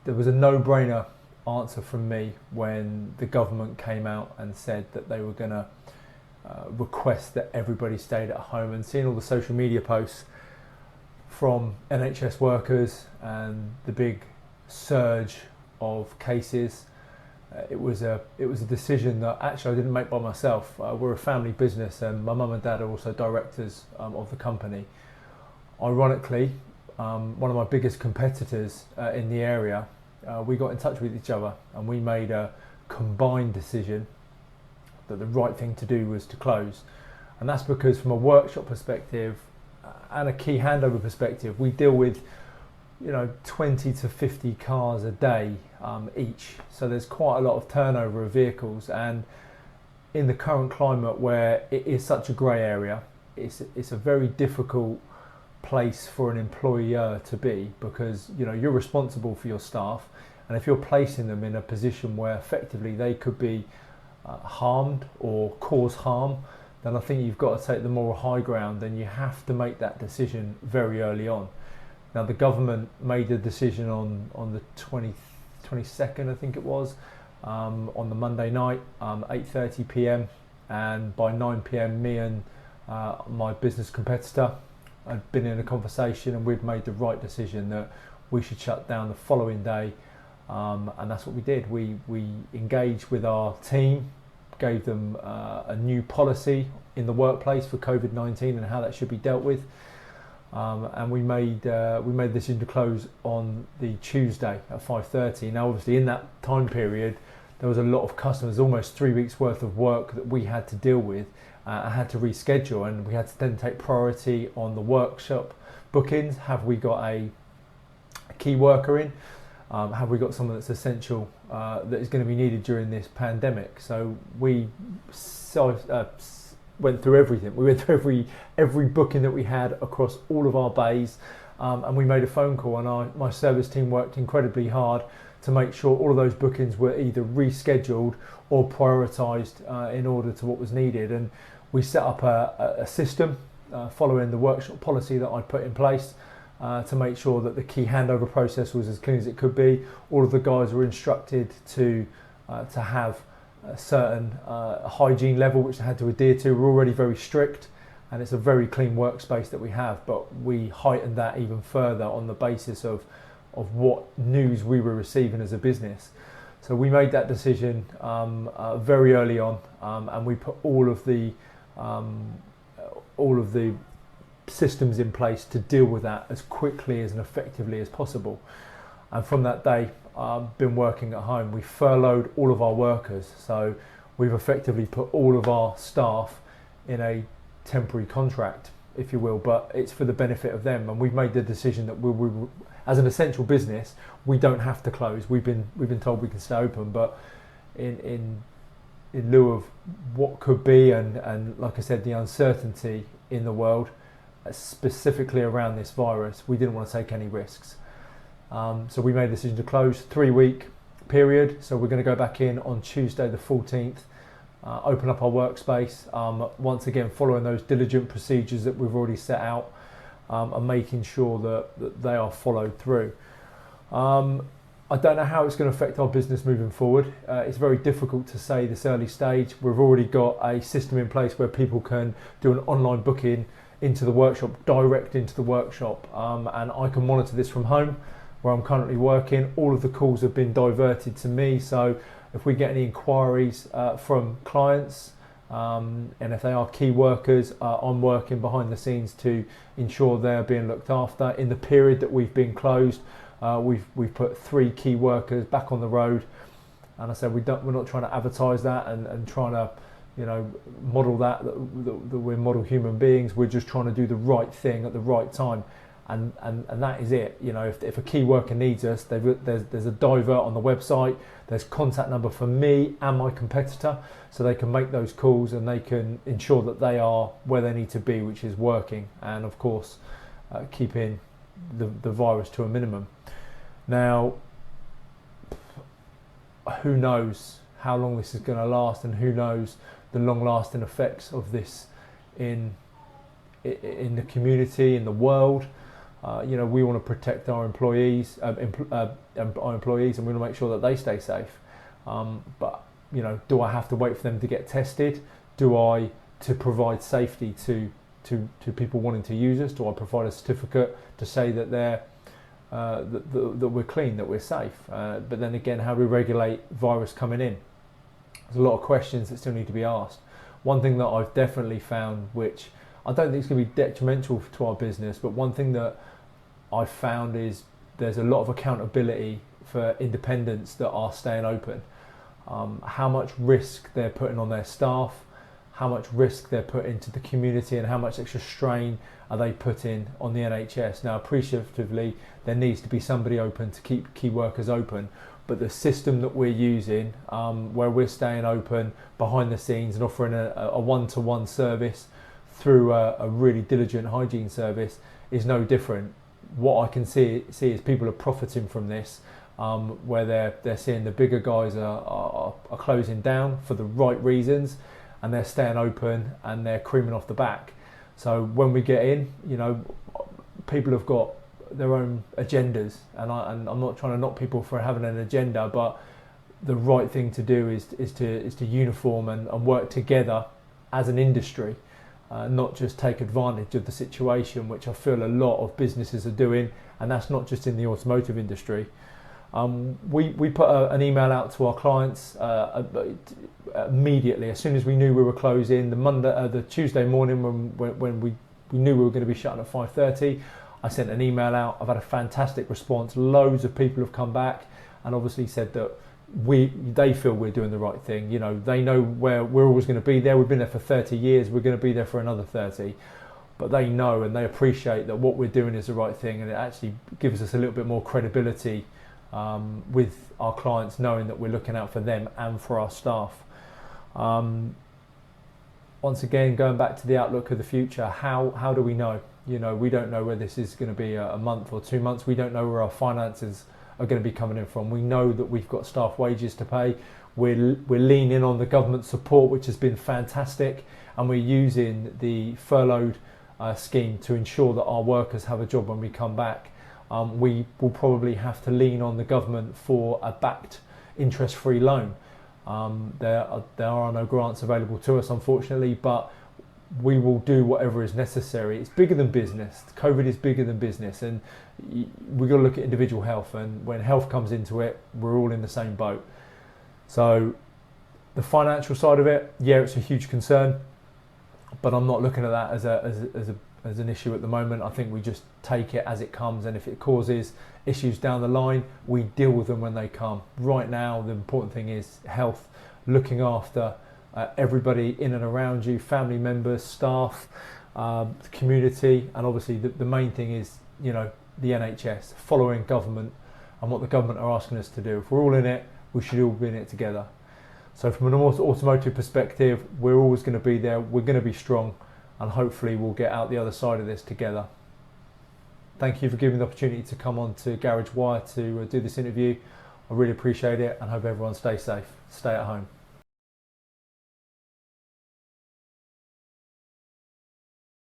there was a no-brainer answer from me when the government came out and said that they were going to request that everybody stayed at home, and seeing all the social media posts from NHS workers and the big surge of cases. It was a decision that actually I didn't make by myself. We're a family business, and my mum and dad are also directors of the company. Ironically, one of my biggest competitors in the area, we got in touch with each other and we made a combined decision that the right thing to do was to close. And that's because from a workshop perspective and a key handover perspective, we deal with 20 to 50 cars a day each. So there's quite a lot of turnover of vehicles, and in the current climate where it is such a grey area, it's a very difficult place for an employer to be, because you're responsible for your staff, and if you're placing them in a position where effectively they could be harmed or cause harm, then I think you've got to take the moral high ground, and you have to make that decision very early on. Now the government made a decision on the 22nd, I think it was, on the Monday night, 8:30 p.m, and by 9 p.m, me and my business competitor had been in a conversation, and we'd made the right decision that we should shut down the following day, and that's what we did. We engaged with our team, gave them a new policy in the workplace for COVID-19 and how that should be dealt with, and we made the decision to close on the Tuesday at 5:30. Now obviously in that time period there was a lot of customers, almost 3 weeks worth of work that we had to deal with. I had to reschedule, and we had to then take priority on the workshop bookings. Have we got a key worker in? Have we got someone that's essential that is going to be needed during this pandemic? So we went through everything. We went through every booking that we had across all of our bays, and we made a phone call, and my service team worked incredibly hard to make sure all of those bookings were either rescheduled or prioritised in order to what was needed. And we set up a system following the workshop policy that I put in place to make sure that the key handover process was as clean as it could be. All of the guys were instructed to have a certain hygiene level which they had to adhere to. We're already very strict, and it's a very clean workspace that we have, but we heightened that even further on the basis of what news we were receiving as a business. So we made that decision very early on, and we put all of the systems in place to deal with that as quickly as and effectively as possible. And from that day, I've been working at home. We furloughed all of our workers, so we've effectively put all of our staff in a temporary contract, if you will, but it's for the benefit of them. And we've made the decision that we as an essential business, we don't have to close. We've been told we can stay open, but in lieu of what could be, and like I said, the uncertainty in the world, specifically around this virus, we didn't want to take any risks. So we made the decision to close 3-week period. So we're going to go back in on Tuesday the 14th, open up our workspace, once again following those diligent procedures that we've already set out, and making sure that they are followed through. I don't know how it's going to affect our business moving forward. It's very difficult to say this early stage. We've already got a system in place where people can do an online booking into the workshop, direct into the workshop, and I can monitor this from home where I'm currently working. All of the calls have been diverted to me, so if we get any inquiries from clients, and if they are key workers, I'm working behind the scenes to ensure they're being looked after. In the period that we've been closed, we've put 3 key workers back on the road, and I said we're not trying to advertise that and trying to model that we're model human beings. We're just trying to do the right thing at the right time, and that is it. If a key worker needs us, there's a divert on the website. There's contact number for me and my competitor, so they can make those calls and they can ensure that they are where they need to be, which is working, and of course keeping the virus to a minimum. Now, who knows how long this is going to last, and who knows the long-lasting effects of this in the community, in the world. You know, we want to protect our employees, and we want to make sure that they stay safe. But you know, do I have to wait for them to get tested? Do I, to provide safety to people wanting to use us? Do I provide a certificate to say that that we're clean, that we're safe? But then again, how do we regulate virus coming in? There's a lot of questions that still need to be asked. One thing that I've definitely found, which I don't think is going to be detrimental to our business, but one thing that I've found is there's a lot of accountability for independents that are staying open. How much risk they're putting on their staff, how much risk they're putting into the community, and how much extra strain are they putting on the NHS. Now, appreciatively, there needs to be somebody open to keep key workers open, but the system that we're using, where we're staying open behind the scenes and offering a one-to-one service through a really diligent hygiene service, is no different. What I can see is people are profiting from this, where they're seeing the bigger guys are closing down for the right reasons, and they're staying open and they're creaming off the back. So when we get in, you know, people have got their own agendas, and I'm not trying to knock people for having an agenda, but the right thing to do is to uniform and work together as an industry, not just take advantage of the situation, which I feel a lot of businesses are doing, and that's not just in the automotive industry. We put an email out to our clients immediately as soon as we knew we were closing. The Tuesday morning when we knew we were going to be shutting at 5:30, I sent an email out. I've had a fantastic response. Loads of people have come back and obviously said that they feel we're doing the right thing. You know, they know where we're always going to be there. We've been there for 30 years. We're going to be there for another 30. But they know and they appreciate that what we're doing is the right thing, and it actually gives us a little bit more credibility with our clients, knowing that we're looking out for them and for our staff. Once again, going back to the outlook of the future, how do we know? You know, we don't know where this is going to be a month or 2 months. We don't know where our finances are going to be coming in from. We know that we've got staff wages to pay. We're leaning on the government support, which has been fantastic, and we're using the furloughed scheme to ensure that our workers have a job when we come back. We will probably have to lean on the government for a backed interest-free loan. There are no grants available to us, unfortunately, but we will do whatever is necessary. It's bigger than business. COVID is bigger than business, and we've got to look at individual health, and when health comes into it, we're all in the same boat. So the financial side of it, yeah, it's a huge concern, but I'm not looking at that as an issue at the moment. I think we just take it as it comes, and if it causes issues down the line, we deal with them when they come. Right now, the important thing is health, looking after everybody in and around you, family members, staff, community, and obviously the main thing is, you know, the NHS, following government and what the government are asking us to do. If we're all in it, we should all be in it together. So from an automotive perspective, we're always going to be there, we're going to be strong, and hopefully we'll get out the other side of this together. Thank you for giving me the opportunity to come on to Garage Wire to do this interview. I really appreciate it, and hope everyone stays safe. Stay at home.